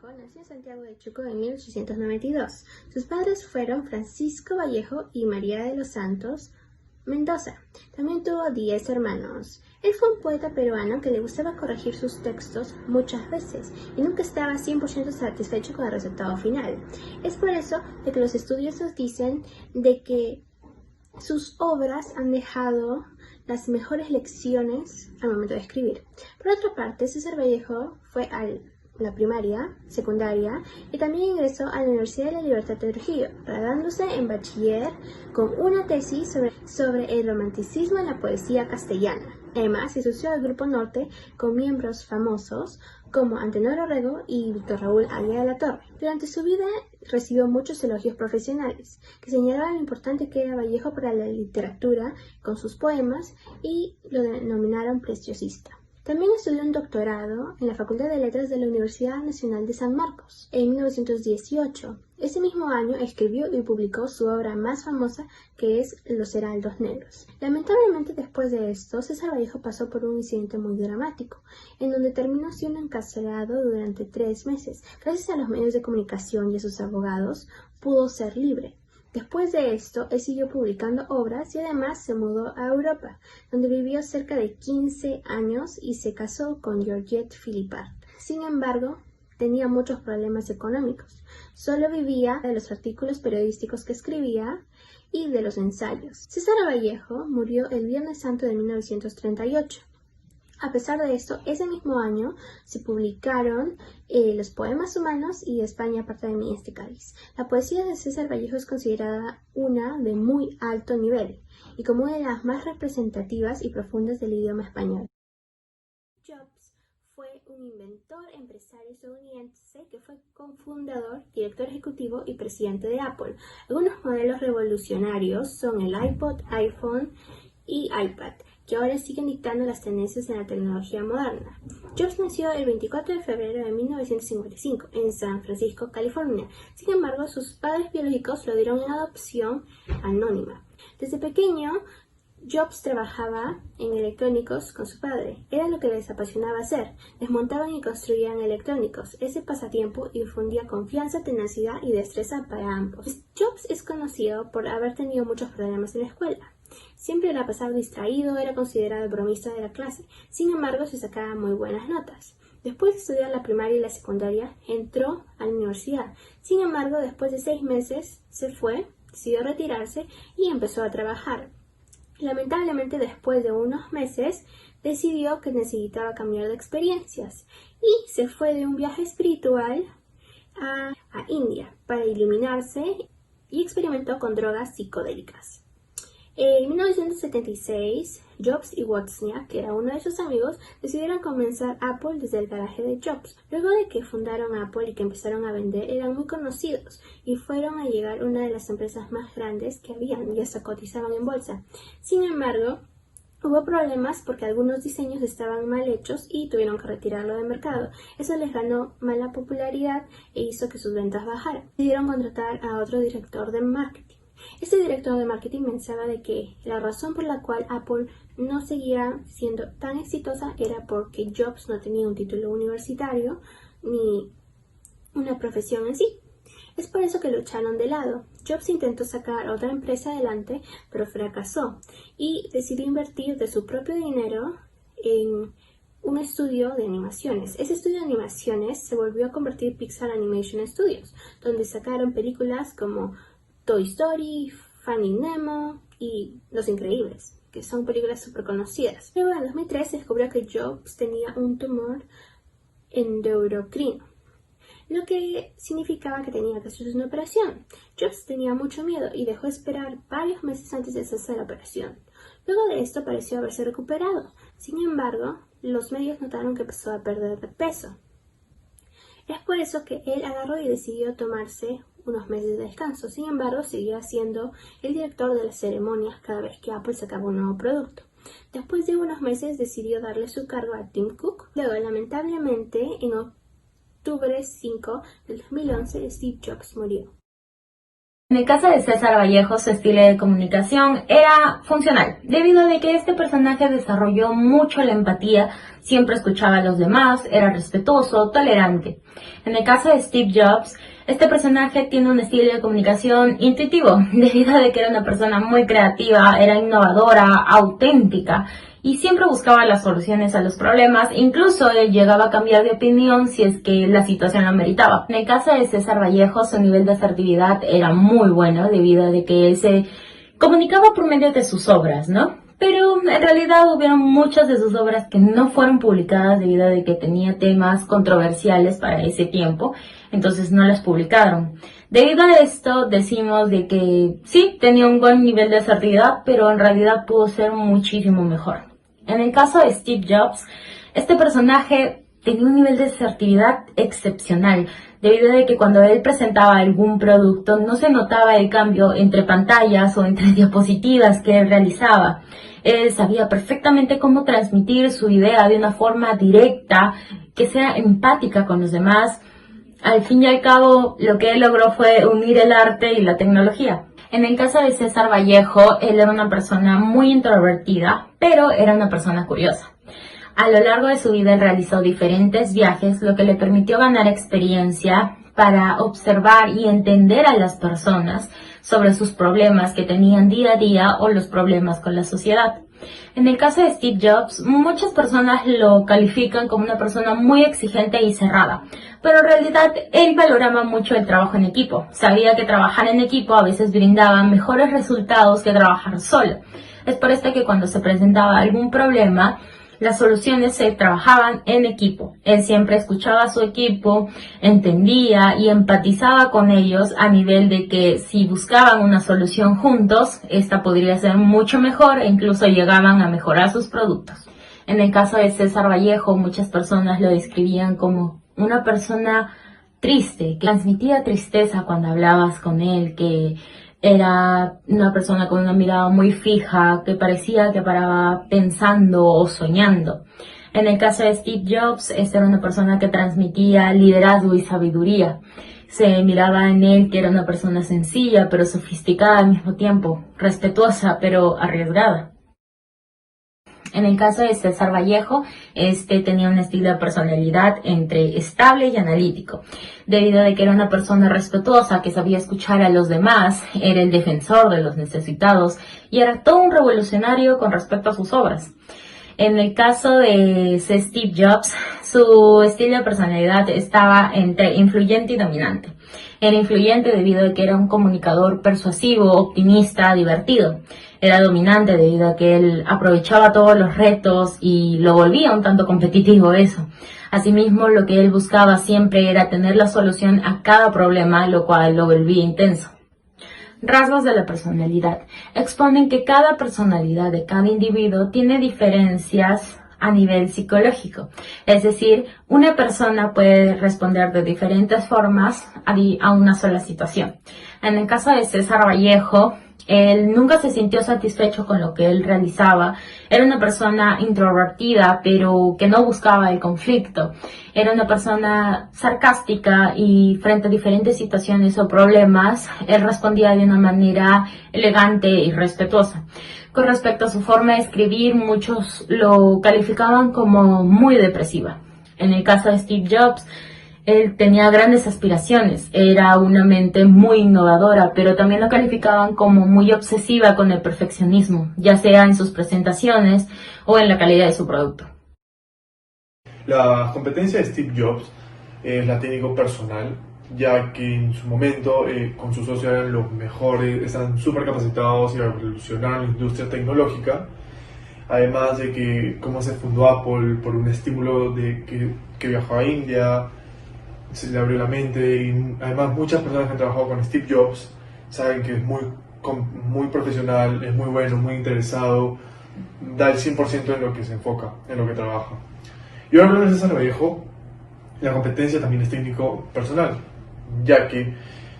Vallejo nació en Santiago de Chuco en 1892. Sus padres fueron Francisco Vallejo y María de los Santos Mendoza. También tuvo 10 hermanos. Él fue un poeta peruano que le gustaba corregir sus textos muchas veces y nunca estaba 100% satisfecho con el resultado final. Es por eso de que los estudiosos dicen de que sus obras han dejado las mejores lecciones al momento de escribir. Por otra parte, César Vallejo fue a la primaria, secundaria y también ingresó a la Universidad de la Libertad de Trujillo, graduándose en bachiller con una tesis sobre el romanticismo en la poesía castellana. Además, se asoció al Grupo Norte con miembros famosos como Antenor Orrego y Víctor Raúl Aguiar de la Torre. Durante su vida recibió muchos elogios profesionales, que señalaban lo importante que era Vallejo para la literatura con sus poemas y lo denominaron preciosista. También estudió un doctorado en la Facultad de Letras de la Universidad Nacional de San Marcos en 1918. Ese mismo año escribió y publicó su obra más famosa, que es Los Heraldos Negros. Lamentablemente, después de esto, César Vallejo pasó por un incidente muy dramático, en donde terminó siendo encarcelado durante 3 meses. Gracias a los medios de comunicación y a sus abogados, pudo ser libre. Después de esto, él siguió publicando obras y además se mudó a Europa, donde vivió cerca de 15 años y se casó con Georgette Philippart. Sin embargo, tenía muchos problemas económicos. Solo vivía de los artículos periodísticos que escribía y de los ensayos. César Vallejo murió el Viernes Santo de 1938. A pesar de esto, ese mismo año se publicaron Los Poemas Humanos y España aparta de mí este cáliz. La poesía de César Vallejo es considerada una de muy alto nivel y como una de las más representativas y profundas del idioma español. Jobs fue un inventor, empresario estadounidense que fue cofundador, director ejecutivo y presidente de Apple. Algunos modelos revolucionarios son el iPod, iPhone y iPad, que ahora siguen dictando las tendencias en la tecnología moderna. Jobs nació el 24 de febrero de 1955 en San Francisco, California. Sin embargo, sus padres biológicos lo dieron en adopción anónima. Desde pequeño, Jobs trabajaba en electrónicos con su padre. Era lo que les apasionaba hacer. Desmontaban y construían electrónicos. Ese pasatiempo infundía confianza, tenacidad y destreza para ambos. Jobs es conocido por haber tenido muchos problemas en la escuela. Siempre la pasaba distraído, era considerado el bromista de la clase. Sin embargo, se sacaba muy buenas notas. Después de estudiar la primaria y la secundaria, entró a la universidad. Sin embargo, después de 6 meses, se fue, decidió retirarse y empezó a trabajar. Lamentablemente, después de unos meses, decidió que necesitaba cambiar de experiencias y se fue de un viaje espiritual a India para iluminarse y experimentó con drogas psicodélicas. En 1976, Jobs y Wozniak, que era uno de sus amigos, decidieron comenzar Apple desde el garaje de Jobs. Luego de que fundaron Apple y que empezaron a vender, eran muy conocidos y fueron a llegar una de las empresas más grandes que habían y hasta cotizaban en bolsa. Sin embargo, hubo problemas porque algunos diseños estaban mal hechos y tuvieron que retirarlo del mercado. Eso les ganó mala popularidad e hizo que sus ventas bajaran. Decidieron contratar a otro director de marketing. Este director de marketing pensaba de que la razón por la cual Apple no seguía siendo tan exitosa era porque Jobs no tenía un título universitario ni una profesión en sí. Es por eso que lo echaron de lado. Jobs intentó sacar otra empresa adelante, pero fracasó y decidió invertir de su propio dinero en un estudio de animaciones. Ese estudio de animaciones se volvió a convertir Pixar Animation Studios, donde sacaron películas como Toy Story, Finding Nemo y Los Increíbles, que son películas súper conocidas. Luego en 2003 se descubrió que Jobs tenía un tumor endocrino, lo que significaba que tenía que hacerse una operación. Jobs tenía mucho miedo y dejó esperar varios meses antes de hacerse la operación. Luego de esto pareció haberse recuperado. Sin embargo, los medios notaron que empezó a perder de peso. Es por eso que él agarró y decidió tomarse unos meses de descanso. Sin embargo, seguía siendo el director de las ceremonias cada vez que Apple sacaba un nuevo producto. Después de unos meses decidió darle su cargo a Tim Cook. Luego, lamentablemente, en octubre 5 del 2011, Steve Jobs murió. En el caso de César Vallejo, su estilo de comunicación era funcional, debido a que este personaje desarrolló mucho la empatía, siempre escuchaba a los demás, era respetuoso, tolerante. En el caso de Steve Jobs, este personaje tiene un estilo de comunicación intuitivo, debido a que era una persona muy creativa, era innovadora, auténtica, y siempre buscaba las soluciones a los problemas, incluso él llegaba a cambiar de opinión si es que la situación lo meritaba. En el caso de César Vallejo, su nivel de asertividad era muy bueno, debido a que él se comunicaba por medio de sus obras, ¿no? Pero en realidad hubieron muchas de sus obras que no fueron publicadas debido a que tenía temas controversiales para ese tiempo, entonces no las publicaron. Debido a esto decimos de que sí, tenía un buen nivel de asertividad, pero en realidad pudo ser muchísimo mejor. En el caso de Steve Jobs, este personaje tenía un nivel de asertividad excepcional, debido a que cuando él presentaba algún producto no se notaba el cambio entre pantallas o entre diapositivas que él realizaba. Él sabía perfectamente cómo transmitir su idea de una forma directa, que sea empática con los demás. Al fin y al cabo, lo que él logró fue unir el arte y la tecnología. En el caso de César Vallejo, él era una persona muy introvertida, pero era una persona curiosa. A lo largo de su vida él realizó diferentes viajes, lo que le permitió ganar experiencia para observar y entender a las personas sobre sus problemas que tenían día a día o los problemas con la sociedad. En el caso de Steve Jobs, muchas personas lo califican como una persona muy exigente y cerrada, pero en realidad él valoraba mucho el trabajo en equipo. Sabía que trabajar en equipo a veces brindaba mejores resultados que trabajar solo. Es por esto que cuando se presentaba algún problema, las soluciones se trabajaban en equipo. Él siempre escuchaba a su equipo, entendía y empatizaba con ellos a nivel de que si buscaban una solución juntos, esta podría ser mucho mejor e incluso llegaban a mejorar sus productos. En el caso de César Vallejo, muchas personas lo describían como una persona triste, que transmitía tristeza cuando hablabas con él, que era una persona con una mirada muy fija, que parecía que paraba pensando o soñando. En el caso de Steve Jobs, esta era una persona que transmitía liderazgo y sabiduría. Se miraba en él que era una persona sencilla, pero sofisticada al mismo tiempo, respetuosa, pero arriesgada. En el caso de César Vallejo, tenía un estilo de personalidad entre estable y analítico, debido a que era una persona respetuosa, que sabía escuchar a los demás, era el defensor de los necesitados y era todo un revolucionario con respecto a sus obras. En el caso de Steve Jobs, su estilo de personalidad estaba entre influyente y dominante. Era influyente debido a que era un comunicador persuasivo, optimista, divertido. Era dominante debido a que él aprovechaba todos los retos y lo volvía un tanto competitivo eso. Asimismo, lo que él buscaba siempre era tener la solución a cada problema, lo cual lo volvía intenso. Rasgos de la personalidad. Exponen que cada personalidad de cada individuo tiene diferencias a nivel psicológico. Es decir, una persona puede responder de diferentes formas a una sola situación. En el caso de César Vallejo, él nunca se sintió satisfecho con lo que él realizaba. Era una persona introvertida, pero que no buscaba el conflicto. Era una persona sarcástica y frente a diferentes situaciones o problemas, él respondía de una manera elegante y respetuosa. Con respecto a su forma de escribir, muchos lo calificaban como muy depresiva. En el caso de Steve Jobs, él tenía grandes aspiraciones, era una mente muy innovadora, pero también lo calificaban como muy obsesiva con el perfeccionismo, ya sea en sus presentaciones o en la calidad de su producto. La competencia de Steve Jobs es la técnico-personal, ya que en su momento con sus socios eran los mejores, están súper capacitados y revolucionaron la industria tecnológica. Además de que cómo se fundó Apple por un estímulo de que viajó a India, se le abrió la mente y además muchas personas que han trabajado con Steve Jobs saben que es muy profesional, es muy bueno, muy interesado, da el 100% en lo que se enfoca, en lo que trabaja. Y ahora hablando de César Vallejo, la competencia también es técnico personal, ya que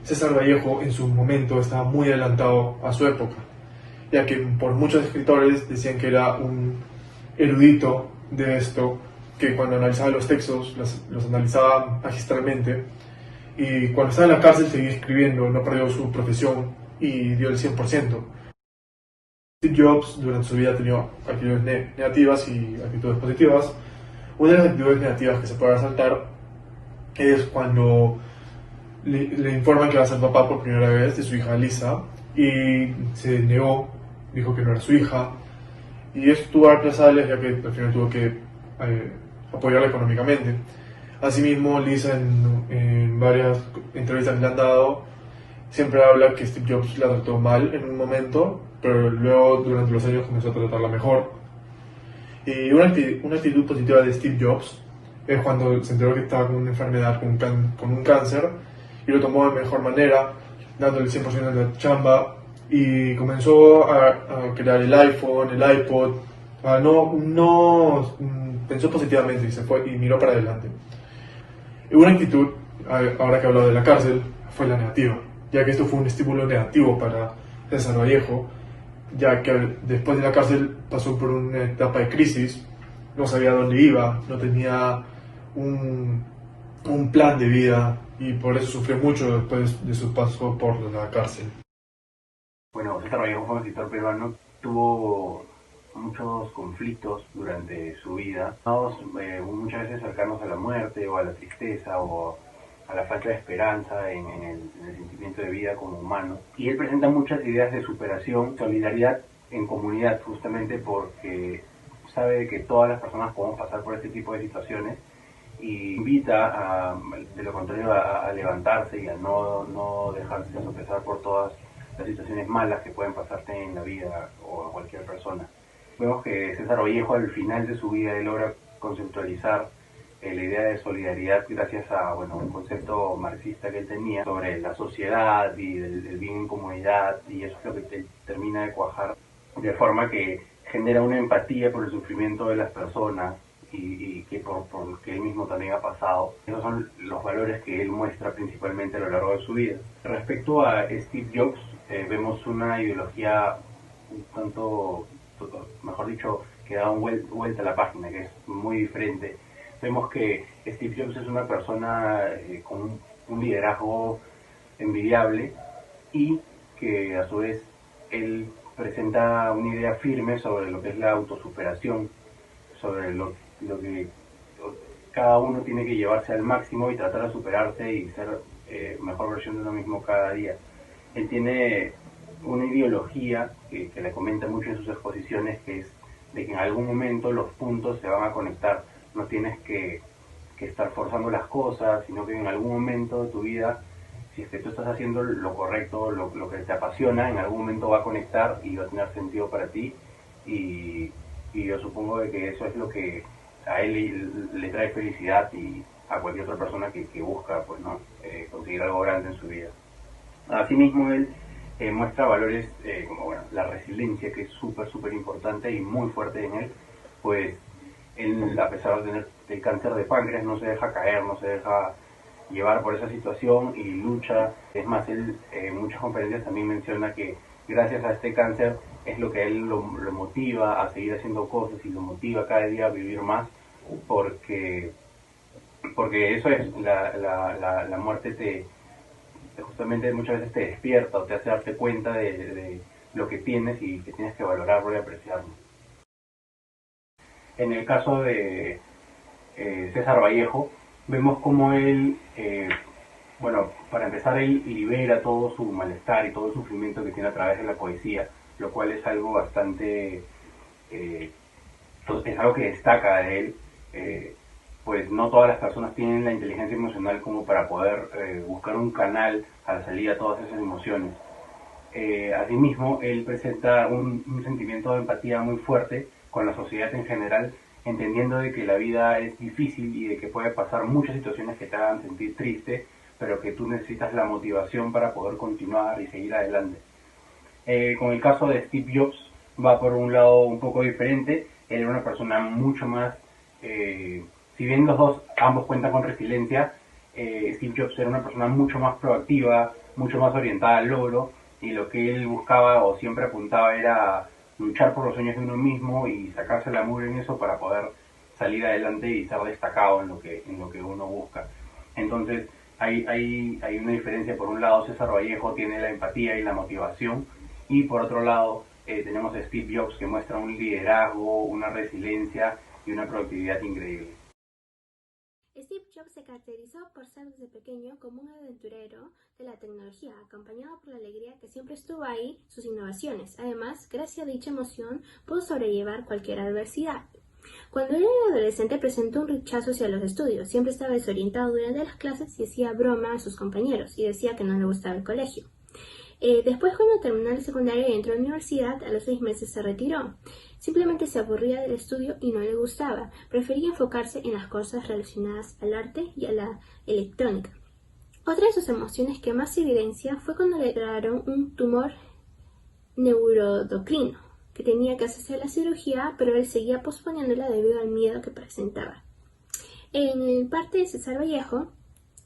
César Vallejo en su momento estaba muy adelantado a su época, ya que por muchos escritores decían que era un erudito de esto, que cuando analizaba los textos los analizaba magistralmente Y cuando estaba en la cárcel seguía escribiendo, no perdió su profesión y dio el 100%. Steve Jobs durante su vida ha tenido actitudes negativas y actitudes positivas. Una de las actitudes negativas que se puede resaltar es cuando le informan que va a ser papá por primera vez de su hija Lisa y se negó, dijo que no era su hija, y eso tuvo represalias ya que al final tuvo que apoyarla económicamente. Asimismo, Lisa en varias entrevistas que le han dado siempre habla que Steve Jobs la trató mal en un momento, pero luego durante los años comenzó a tratarla mejor. Y una actitud positiva de Steve Jobs es cuando se enteró que estaba con una enfermedad, con un cáncer, y lo tomó de mejor manera, dándole el 100% de la chamba, y comenzó a crear el iPhone, el iPod. Pensó positivamente y se fue y miró para adelante. Y una actitud, ahora que he hablado de la cárcel, fue la negativa, ya que esto fue un estímulo negativo para César Vallejo, ya que después de la cárcel pasó por una etapa de crisis, no sabía dónde iba, no tenía un plan de vida y por eso sufrió mucho después de su paso por la cárcel. Bueno, César Vallejo fue un escritor peruano, tuvo muchos conflictos durante su vida, muchas veces cercanos a la muerte o a la tristeza o a la falta de esperanza en el sentimiento de vida como humano. Y él presenta muchas ideas de superación, solidaridad en comunidad, justamente porque sabe que todas las personas podemos pasar por este tipo de situaciones y invita, de lo contrario, a levantarse y a no dejarse sopesar por todas las situaciones malas que pueden pasarte en la vida o a cualquier persona. Vemos que César Vallejo al final de su vida él logra conceptualizar la idea de solidaridad gracias a un concepto marxista que él tenía sobre la sociedad y el bien en comunidad, y eso es lo que él termina de cuajar de forma que genera una empatía por el sufrimiento de las personas y que por lo que él mismo también ha pasado. Esos son los valores que él muestra principalmente a lo largo de su vida. Respecto a Steve Jobs, vemos una ideología un tanto, mejor dicho, que da vuelta a la página, que es muy diferente. Vemos que Steve Jobs es una persona con un liderazgo envidiable y que a su vez él presenta una idea firme sobre lo que es la autosuperación, sobre lo que cada uno tiene que llevarse al máximo y tratar de superarse y ser mejor versión de uno mismo cada día. Él tiene una ideología que le comenta mucho en sus exposiciones, que es de que en algún momento los puntos se van a conectar. No tienes que estar forzando las cosas, sino que en algún momento de tu vida, si es que tú estás haciendo lo correcto, lo que te apasiona, en algún momento va a conectar y va a tener sentido para ti. Y yo supongo de que eso es lo que a él le trae felicidad y a cualquier otra persona que busca conseguir algo grande en su vida. Asimismo, él muestra valores como la resiliencia, que es súper importante y muy fuerte en él, pues él, a pesar de tener el cáncer de páncreas, no se deja caer, no se deja llevar por esa situación y lucha. Es más, él en muchas conferencias también menciona que gracias a este cáncer es lo que a él lo motiva a seguir haciendo cosas y lo motiva cada día a vivir más, porque eso es, la muerte justamente muchas veces te despierta o te hace darte cuenta de lo que tienes y que tienes que valorarlo y apreciarlo. En el caso de César Vallejo, vemos como él, para empezar, él libera todo su malestar y todo el sufrimiento que tiene a través de la poesía, lo cual es algo bastante, es algo que destaca de él, pues no todas las personas tienen la inteligencia emocional como para poder buscar un canal a la salida de todas esas emociones. Asimismo, él presenta un sentimiento de empatía muy fuerte con la sociedad en general, entendiendo de que la vida es difícil y de que puede pasar muchas situaciones que te hagan sentir triste, pero que tú necesitas la motivación para poder continuar y seguir adelante. Con el caso de Steve Jobs va por un lado un poco diferente. Él era una persona mucho más, si bien ambos cuentan con resiliencia, Steve Jobs era una persona mucho más proactiva, mucho más orientada al logro, y lo que él buscaba o siempre apuntaba era luchar por los sueños de uno mismo y sacarse la mugre en eso para poder salir adelante y ser destacado en lo que uno busca. Entonces, Hay una diferencia. Por un lado, César Vallejo tiene la empatía y la motivación, y por otro lado tenemos a Steve Jobs, que muestra un liderazgo, una resiliencia y una productividad increíble. Steve Jobs se caracterizó por ser desde pequeño como un aventurero de la tecnología, acompañado por la alegría que siempre estuvo ahí, sus innovaciones. Además, gracias a dicha emoción, pudo sobrellevar cualquier adversidad. Cuando era adolescente presentó un rechazo hacia los estudios, siempre estaba desorientado durante las clases y hacía broma a sus compañeros y decía que no le gustaba el colegio. Después, cuando terminó la secundaria y entró a la universidad, a los 6 meses se retiró. Simplemente se aburría del estudio y no le gustaba. Prefería enfocarse en las cosas relacionadas al arte y a la electrónica. Otra de sus emociones que más evidencia fue cuando le declararon un tumor neuroendocrino, que tenía que hacerse la cirugía, pero él seguía posponiéndola debido al miedo que presentaba. En parte de César Vallejo,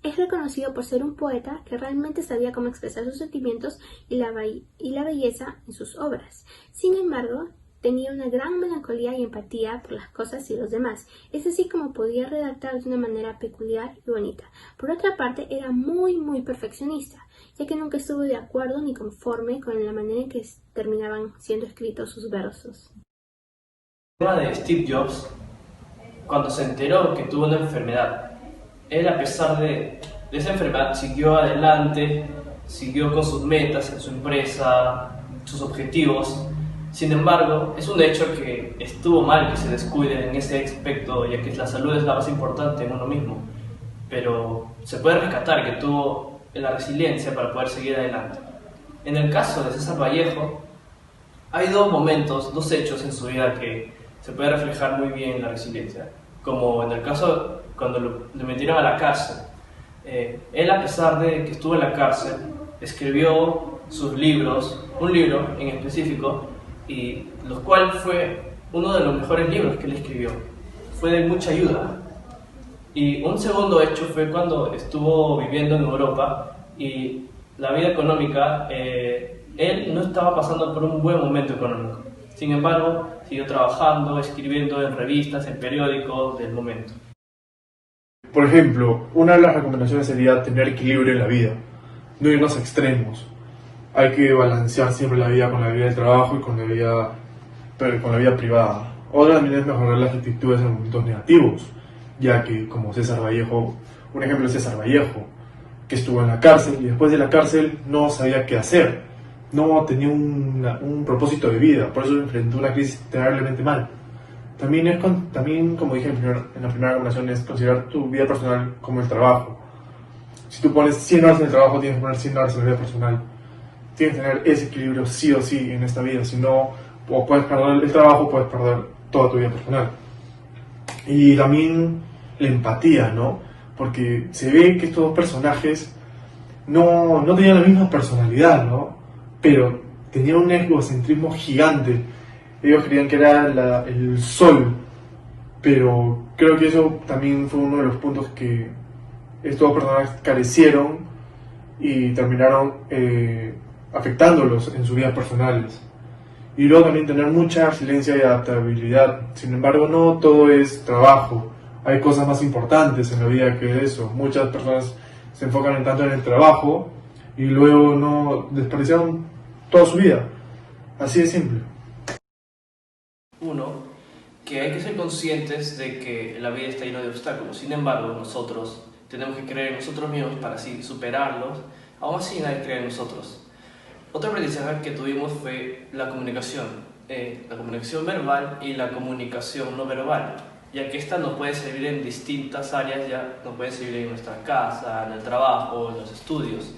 es reconocido por ser un poeta que realmente sabía cómo expresar sus sentimientos y la belleza en sus obras. Sin embargo, tenía una gran melancolía y empatía por las cosas y los demás. Es así como podía redactar de una manera peculiar y bonita. Por otra parte, era muy perfeccionista, ya que nunca estuvo de acuerdo ni conforme con la manera en que terminaban siendo escritos sus versos. El tema de Steve Jobs, cuando se enteró que tuvo una enfermedad, él, a pesar de esa enfermedad, siguió adelante, siguió con sus metas en su empresa, sus objetivos. Sin embargo, es un hecho que estuvo mal que se descuide en ese aspecto, ya que la salud es la más importante en uno mismo. Pero se puede rescatar que tuvo la resiliencia para poder seguir adelante. En el caso de César Vallejo, hay dos hechos en su vida que se puede reflejar muy bien la resiliencia. Como en el caso cuando lo metieron a la cárcel. Él, a pesar de que estuvo en la cárcel, escribió sus libros, un libro en específico, y lo cual fue uno de los mejores libros que él escribió. Fue de mucha ayuda. Y un segundo hecho fue cuando estuvo viviendo en Europa y la vida económica, él no estaba pasando por un buen momento económico. Sin embargo, siguió trabajando, escribiendo en revistas, en periódicos del momento. Por ejemplo, una de las recomendaciones sería tener equilibrio en la vida, no irnos a extremos. Hay que balancear siempre la vida con la vida del trabajo y con la vida privada. Otra también es mejorar las actitudes en momentos negativos, ya que, como César Vallejo, un ejemplo es César Vallejo, que estuvo en la cárcel y después de la cárcel no sabía qué hacer, no tenía un propósito de vida, por eso enfrentó una crisis terriblemente mal. También, como dije en la primera recomendación, es considerar tu vida personal como el trabajo. Si tú pones 100 horas en el trabajo, tienes que poner 100 horas en la vida personal. Tienes que tener ese equilibrio sí o sí en esta vida, si no, o puedes perder el trabajo, puedes perder toda tu vida personal. Y también la empatía, ¿no? Porque se ve que estos dos personajes no tenían la misma personalidad, ¿no? Pero tenían un egocentrismo gigante. Ellos creían que era el sol, pero creo que eso también fue uno de los puntos que estos personajes carecieron y terminaron afectándolos en sus vidas personales. Y luego también tener mucha resiliencia y adaptabilidad. Sin embargo, no todo es trabajo. Hay cosas más importantes en la vida que eso. Muchas personas se enfocan tanto en el trabajo y luego no desperdiciaron toda su vida. Así de simple. Uno, que hay que ser conscientes de que la vida está llena de obstáculos. Sin embargo, nosotros tenemos que creer en nosotros mismos para así superarlos. Aún así, nadie cree en nosotros. Otro aprendizaje que tuvimos fue la comunicación verbal y la comunicación no verbal, ya que esta nos puede servir en distintas áreas, ya nos puede servir en nuestra casa, en el trabajo, en los estudios.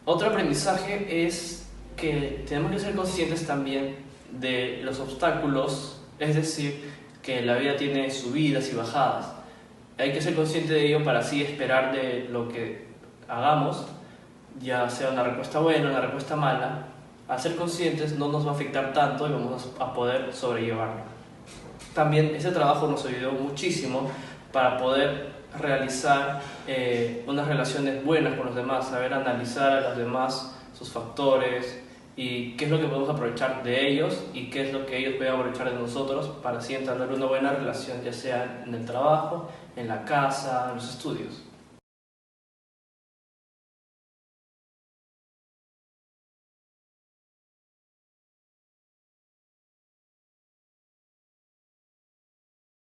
Otro aprendizaje es que tenemos que ser conscientes también de los obstáculos, es decir, que la vida tiene subidas y bajadas. Hay que ser consciente de ello para así esperar de lo que hagamos, ya sea una respuesta buena o una respuesta mala. Al ser conscientes no nos va a afectar tanto y vamos a poder sobrellevarlo. También ese trabajo nos ayudó muchísimo para poder realizar unas relaciones buenas con los demás, saber analizar a los demás, sus factores y qué es lo que podemos aprovechar de ellos y qué es lo que ellos pueden aprovechar de nosotros para así entablar una buena relación, ya sea en el trabajo, en la casa, en los estudios.